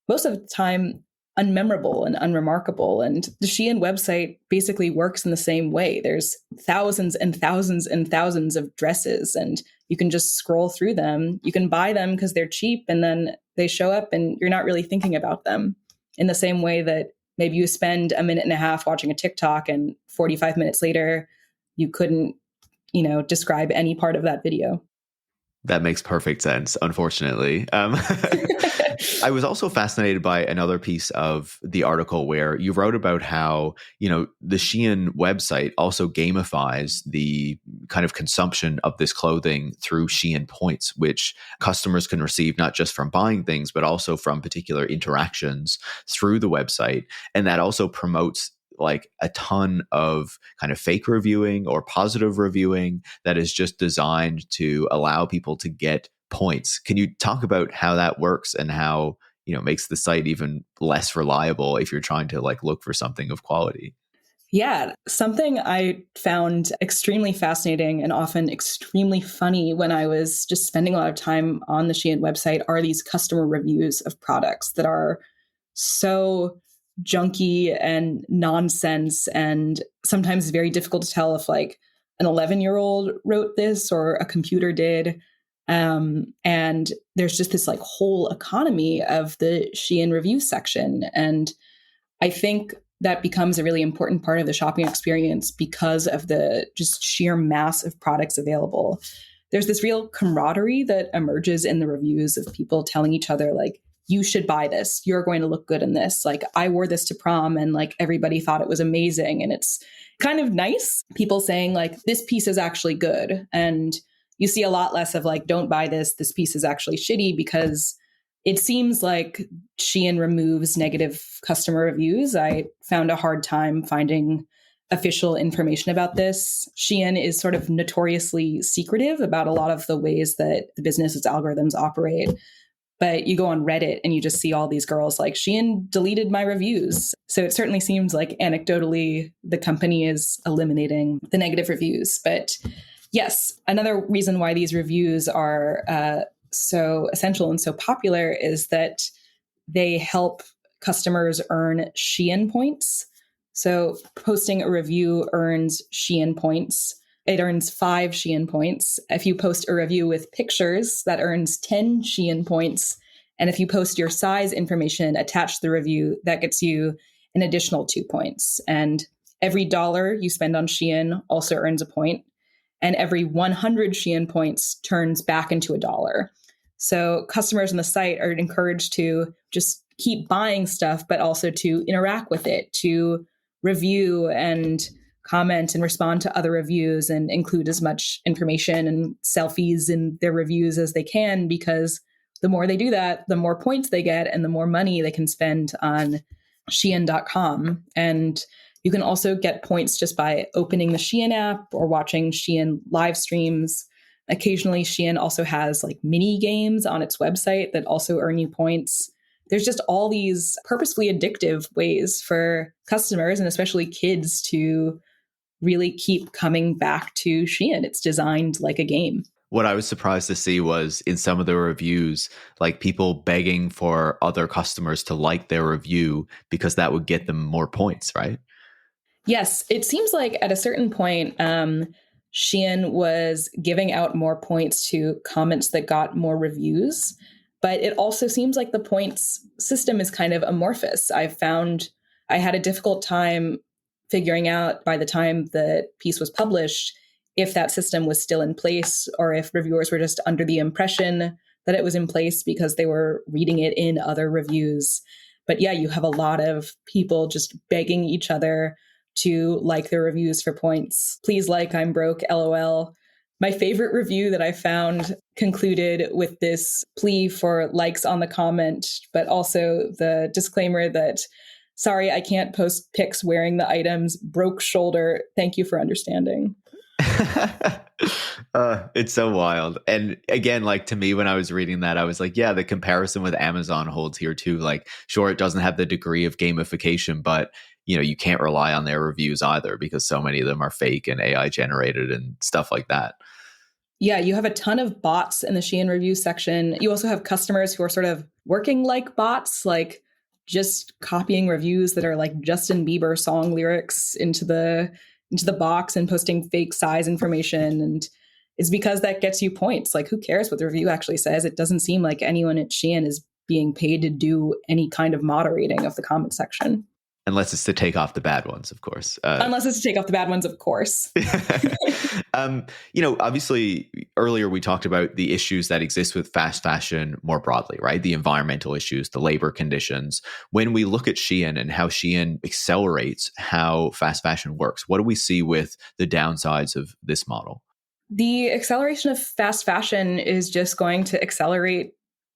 most of the time, unmemorable and unremarkable. And the SHEIN website basically works in the same way. There's thousands and thousands and thousands of dresses, and you can just scroll through them. You can buy them because they're cheap, and then they show up and you're not really thinking about them, in the same way that maybe you spend a minute and a half watching a TikTok and 45 minutes later, you couldn't, describe any part of that video. That makes perfect sense, unfortunately. I was also fascinated by another piece of the article where you wrote about how, the SHEIN website also gamifies the kind of consumption of this clothing through SHEIN points, which customers can receive not just from buying things, but also from particular interactions through the website. And that also promotes like a ton of kind of fake reviewing or positive reviewing that is just designed to allow people to get points. Can you talk about how that works and how, makes the site even less reliable if you're trying to like look for something of quality? Yeah, something I found extremely fascinating and often extremely funny when I was just spending a lot of time on the SHEIN website are these customer reviews of products that are so junky and nonsense, and sometimes very difficult to tell if like an 11-year-old wrote this or a computer did. And there's just this like whole economy of the SHEIN review section. And I think that becomes a really important part of the shopping experience because of the just sheer mass of products available. There's this real camaraderie that emerges in the reviews of people telling each other like, you should buy this. You're going to look good in this. Like, I wore this to prom and like everybody thought it was amazing. And it's kind of nice. People saying like, this piece is actually good. And you see a lot less of like, don't buy this. This piece is actually shitty, because it seems like SHEIN removes negative customer reviews. I found a hard time finding official information about this. SHEIN is sort of notoriously secretive about a lot of the ways that the business's algorithms operate. But you go on Reddit and you just see all these girls like, SHEIN deleted my reviews. So it certainly seems like anecdotally the company is eliminating the negative reviews. But yes, another reason why these reviews are so essential and so popular is that they help customers earn SHEIN points. So posting a review earns SHEIN points. It earns 5 SHEIN points. If you post a review with pictures, that earns 10 SHEIN points. And if you post your size information attached to the review, that gets you an additional 2 points. And every $1 you spend on SHEIN also earns a point. And every 100 SHEIN points turns back into $1. So customers on the site are encouraged to just keep buying stuff, but also to interact with it, to review and comment and respond to other reviews and include as much information and selfies in their reviews as they can, because the more they do that, the more points they get and the more money they can spend on SHEIN.com. And you can also get points just by opening the SHEIN app or watching SHEIN live streams. Occasionally, SHEIN also has like mini games on its website that also earn you points. There's just all these purposefully addictive ways for customers and especially kids to really keep coming back to SHEIN. It's designed like a game. What I was surprised to see was in some of the reviews, like people begging for other customers to like their review because that would get them more points, right? Yes, it seems like at a certain point, SHEIN was giving out more points to comments that got more reviews. But it also seems like the points system is kind of amorphous. I found I had a difficult time figuring out by the time the piece was published if that system was still in place or if reviewers were just under the impression that it was in place because they were reading it in other reviews. But yeah, you have a lot of people just begging each other to like their reviews for points. Please like, I'm broke, LOL. My favorite review that I found concluded with this plea for likes on the comment, but also the disclaimer that, sorry, I can't post pics wearing the items, broke shoulder. Thank you for understanding. It's so wild. And again, like to me, when I was reading that, I was like, yeah, the comparison with Amazon holds here too. Like, sure, it doesn't have the degree of gamification, but you can't rely on their reviews either because so many of them are fake and AI generated and stuff like that. Yeah, you have a ton of bots in the SHEIN review section. You also have customers who are sort of working like bots, like just copying reviews that are like Justin Bieber song lyrics into the box and posting fake size information. And it's because that gets you points. Like, who cares what the review actually says? It doesn't seem like anyone at SHEIN is being paid to do any kind of moderating of the comment section. Unless it's to take off the bad ones, of course. Unless it's to take off the bad ones, of course. Obviously, earlier we talked about the issues that exist with fast fashion more broadly, right? The environmental issues, the labor conditions. When we look at SHEIN and how SHEIN accelerates how fast fashion works, what do we see with the downsides of this model? The acceleration of fast fashion is just going to accelerate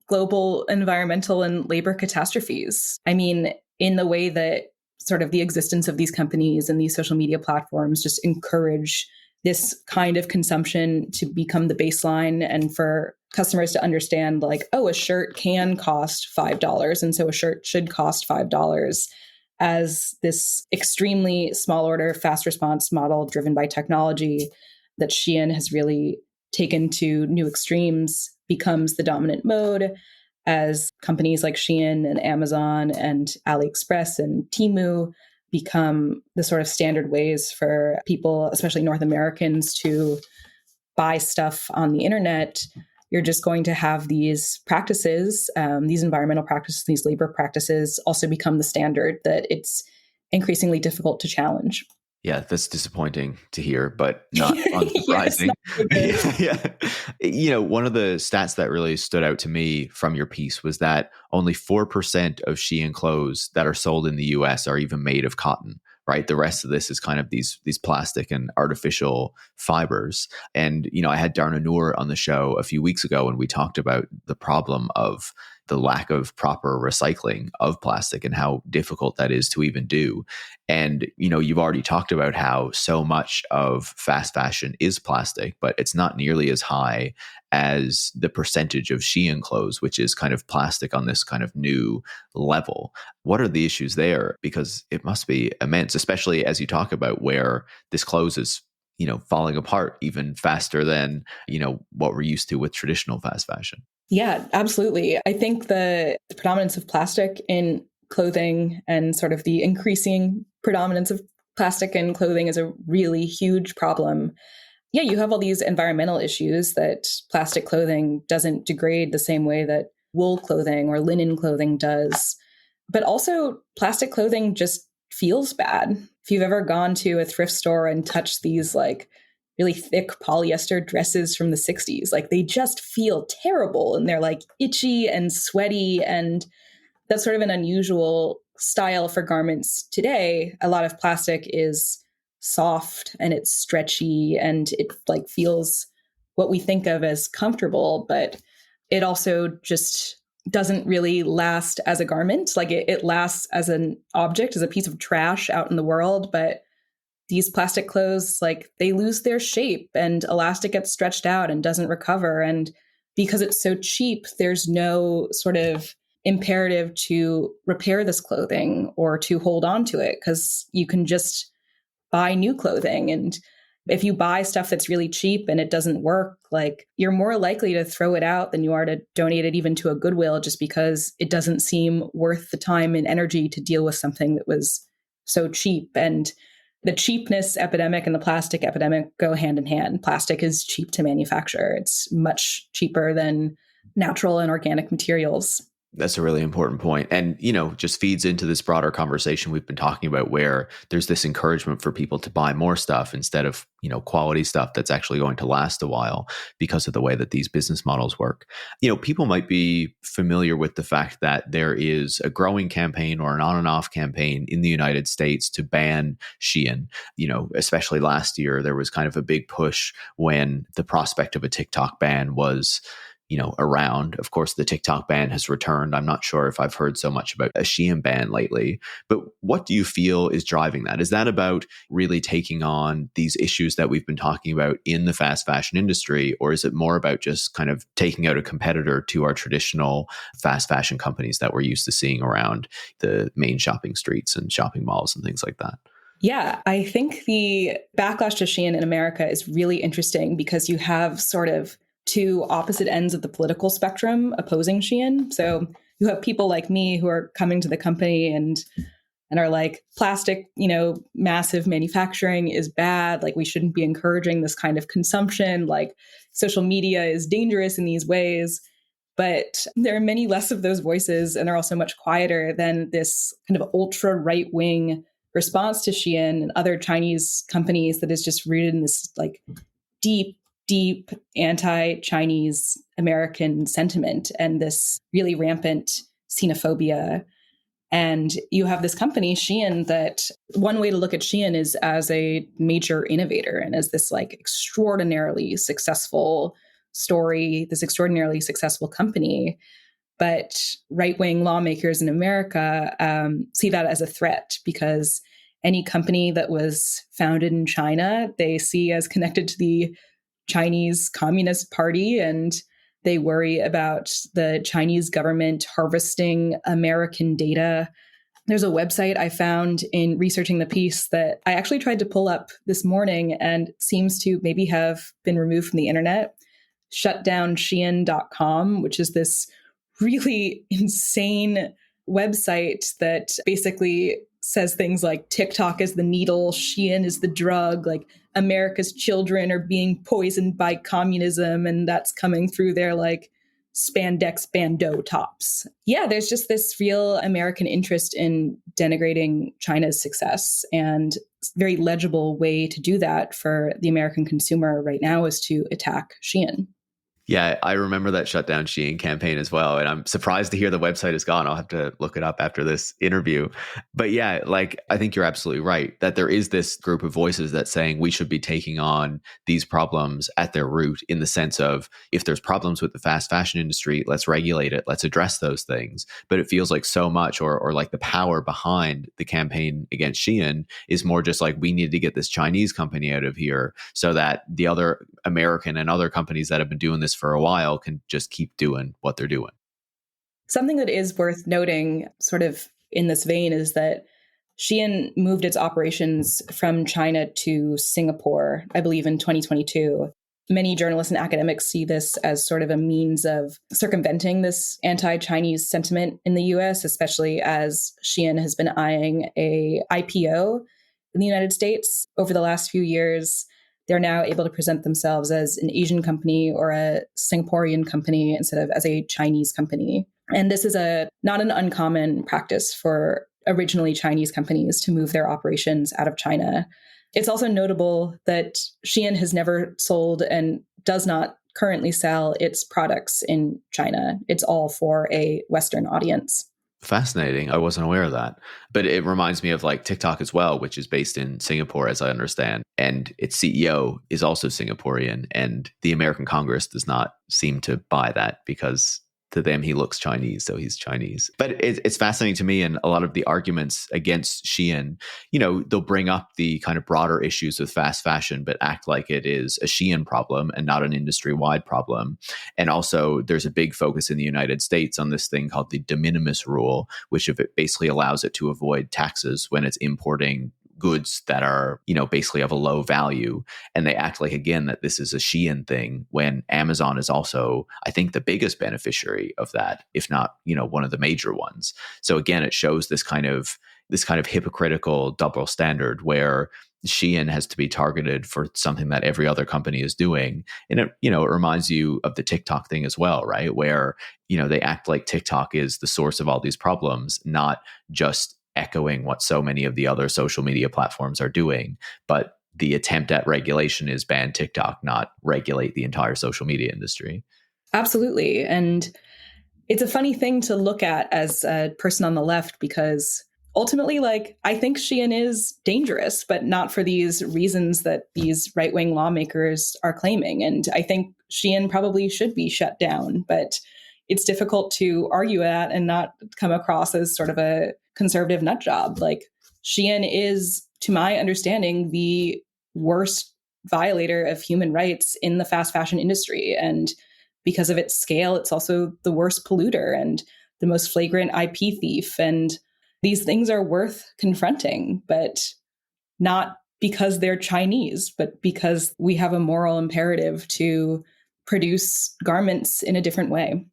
global environmental and labor catastrophes. I mean, in the way that sort of the existence of these companies and these social media platforms just encourage this kind of consumption to become the baseline and for customers to understand like, oh, a shirt can cost $5. And so a shirt should cost $5 as this extremely small order, fast response model driven by technology that SHEIN has really taken to new extremes becomes the dominant mode as companies like SHEIN and Amazon and AliExpress and Temu become the sort of standard ways for people, especially North Americans, to buy stuff on the internet. You're just going to have these practices, these environmental practices, these labor practices also become the standard that it's increasingly difficult to challenge. Yeah, that's disappointing to hear, but not unsurprising. Yeah. One of the stats that really stood out to me from your piece was that only 4% of SHEIN clothes that are sold in the US are even made of cotton, right? The rest of this is kind of these plastic and artificial fibers. And, I had Darna Noor on the show a few weeks ago, and we talked about the problem of the lack of proper recycling of plastic and how difficult that is to even do. And, you've already talked about how so much of fast fashion is plastic, but it's not nearly as high as the percentage of SHEIN clothes, which is kind of plastic on this kind of new level. What are the issues there? Because it must be immense, especially as you talk about where this clothes is, falling apart even faster than, what we're used to with traditional fast fashion. Yeah, absolutely. I think the predominance of plastic in clothing and sort of the increasing predominance of plastic in clothing is a really huge problem. Yeah, you have all these environmental issues that plastic clothing doesn't degrade the same way that wool clothing or linen clothing does. But also, plastic clothing just feels bad. If you've ever gone to a thrift store and touched these like really thick polyester dresses from the 60s, like they just feel terrible and they're like itchy and sweaty. And that's sort of an unusual style for garments today. A lot of plastic is soft and it's stretchy and it like feels what we think of as comfortable, but it also just doesn't really last as a garment. Like it lasts as an object, as a piece of trash out in the world. But these plastic clothes, like they lose their shape and elastic gets stretched out and doesn't recover. And because it's so cheap, there's no sort of imperative to repair this clothing or to hold on to it because you can just buy new clothing. And if you buy stuff that's really cheap and it doesn't work, like you're more likely to throw it out than you are to donate it even to a Goodwill just because it doesn't seem worth the time and energy to deal with something that was so cheap. And the cheapness epidemic and the plastic epidemic go hand in hand. Plastic is cheap to manufacture. It's much cheaper than natural and organic materials. That's a really important point. And, just feeds into this broader conversation we've been talking about where there's this encouragement for people to buy more stuff instead of, quality stuff that's actually going to last a while because of the way that these business models work. People might be familiar with the fact that there is a growing campaign or an on and off campaign in the United States to ban SHEIN. Especially last year, there was kind of a big push when the prospect of a TikTok ban was around. Of course, the TikTok ban has returned. I'm not sure if I've heard so much about a SHEIN ban lately, but what do you feel is driving that? Is that about really taking on these issues that we've been talking about in the fast fashion industry, or is it more about just kind of taking out a competitor to our traditional fast fashion companies that we're used to seeing around the main shopping streets and shopping malls and things like that? Yeah, I think the backlash to SHEIN in America is really interesting because you have sort of two opposite ends of the political spectrum opposing SHEIN. So you have people like me who are coming to the company and are like, plastic, massive manufacturing is bad. Like, we shouldn't be encouraging this kind of consumption. Like, social media is dangerous in these ways. But there are many less of those voices, and they're also much quieter than this kind of ultra right-wing response to SHEIN and other Chinese companies that is just rooted in this like deep anti-Chinese American sentiment and this really rampant xenophobia. And you have this company, SHEIN, that one way to look at SHEIN is as a major innovator and as this like extraordinarily successful story, this extraordinarily successful company. But right-wing lawmakers in America see that as a threat because any company that was founded in China, they see as connected to the Chinese Communist Party, and they worry about the Chinese government harvesting American data. There's a website I found in researching the piece that I actually tried to pull up this morning and seems to maybe have been removed from the internet, shutdownshein.com, which is this really insane website that basically says things like TikTok is the needle, SHEIN is the drug, like America's children are being poisoned by communism, and that's coming through their like spandex bandeau tops. Yeah, there's just this real American interest in denigrating China's success, and very legible way to do that for the American consumer right now is to attack SHEIN. Yeah, I remember that shutdown SHEIN campaign as well. And I'm surprised to hear the website is gone. I'll have to look it up after this interview. But yeah, like, I think you're absolutely right that there is this group of voices that's saying we should be taking on these problems at their root, in the sense of, if there's problems with the fast fashion industry, let's regulate it, let's address those things. But it feels like so much, or like the power behind the campaign against SHEIN is more just like, we need to get this Chinese company out of here so that the other American and other companies that have been doing this for a while can just keep doing what they're doing. Something that is worth noting, sort of in this vein, is that SHEIN moved its operations from China to Singapore, I believe, in 2022. Many journalists and academics see this as sort of a means of circumventing this anti-Chinese sentiment in the US, especially as SHEIN has been eyeing a IPO in the United States over the last few years. They're now able to present themselves as an Asian company or a Singaporean company instead of as a Chinese company. And this is not an uncommon practice for originally Chinese companies to move their operations out of China. It's also notable that SHEIN has never sold and does not currently sell its products in China. It's all for a Western audience. Fascinating. I wasn't aware of that. But it reminds me of like TikTok as well, which is based in Singapore, as I understand. And its CEO is also Singaporean. And the American Congress does not seem to buy that because to them, he looks Chinese, so he's Chinese. But it's fascinating to me, and a lot of the arguments against SHEIN, they'll bring up the kind of broader issues with fast fashion, but act like it is a SHEIN problem and not an industry-wide problem. And also, there's a big focus in the United States on this thing called the de minimis rule, which basically allows it to avoid taxes when it's importing goods that are, basically of a low value. And they act like, again, that this is a SHEIN thing, when Amazon is also, I think, the biggest beneficiary of that, if not, one of the major ones. So again, it shows this kind of hypocritical double standard where Shein has to be targeted for something that every other company is doing. And it reminds you of the TikTok thing as well, right? Where, they act like TikTok is the source of all these problems, not just echoing what so many of the other social media platforms are doing. But the attempt at regulation is ban TikTok, not regulate the entire social media industry. Absolutely. And it's a funny thing to look at as a person on the left, because ultimately, I think Shein is dangerous, but not for these reasons that these right-wing lawmakers are claiming. And I think Shein probably should be shut down, but it's difficult to argue that and not come across as sort of a conservative nut job. Shein is, to my understanding, the worst violator of human rights in the fast fashion industry. And because of its scale, it's also the worst polluter and the most flagrant IP thief. And these things are worth confronting, but not because they're Chinese, but because we have a moral imperative to produce garments in a different way.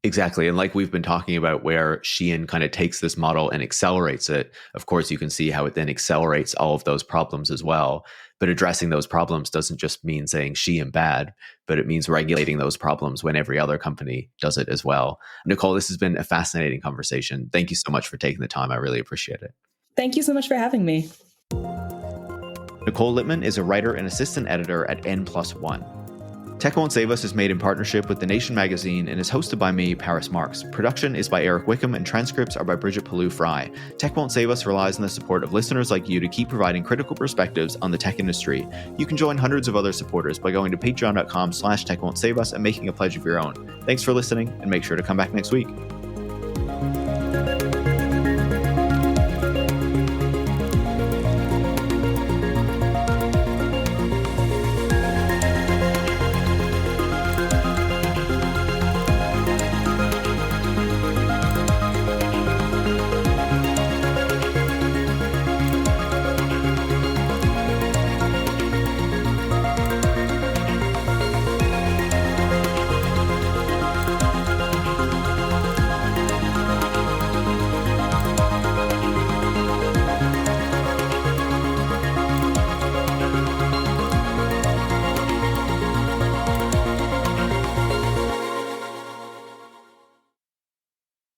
Exactly. And like we've been talking about, where Shein kind of takes this model and accelerates it, of course, you can see how it then accelerates all of those problems as well. But addressing those problems doesn't just mean saying Shein bad, but it means regulating those problems when every other company does it as well. Nicole, this has been a fascinating conversation. Thank you so much for taking the time. I really appreciate it. Thank you so much for having me. Nicole Lipman is a writer and assistant editor at N+1. Tech Won't Save Us is made in partnership with The Nation magazine and is hosted by me, Paris Marx. Production is by Eric Wickham and transcripts are by Brigitte Pawliw-Fry. Tech Won't Save Us relies on the support of listeners like you to keep providing critical perspectives on the tech industry. You can join hundreds of other supporters by going to patreon.com/techwon'tsave us and making a pledge of your own. Thanks for listening, and make sure to come back next week.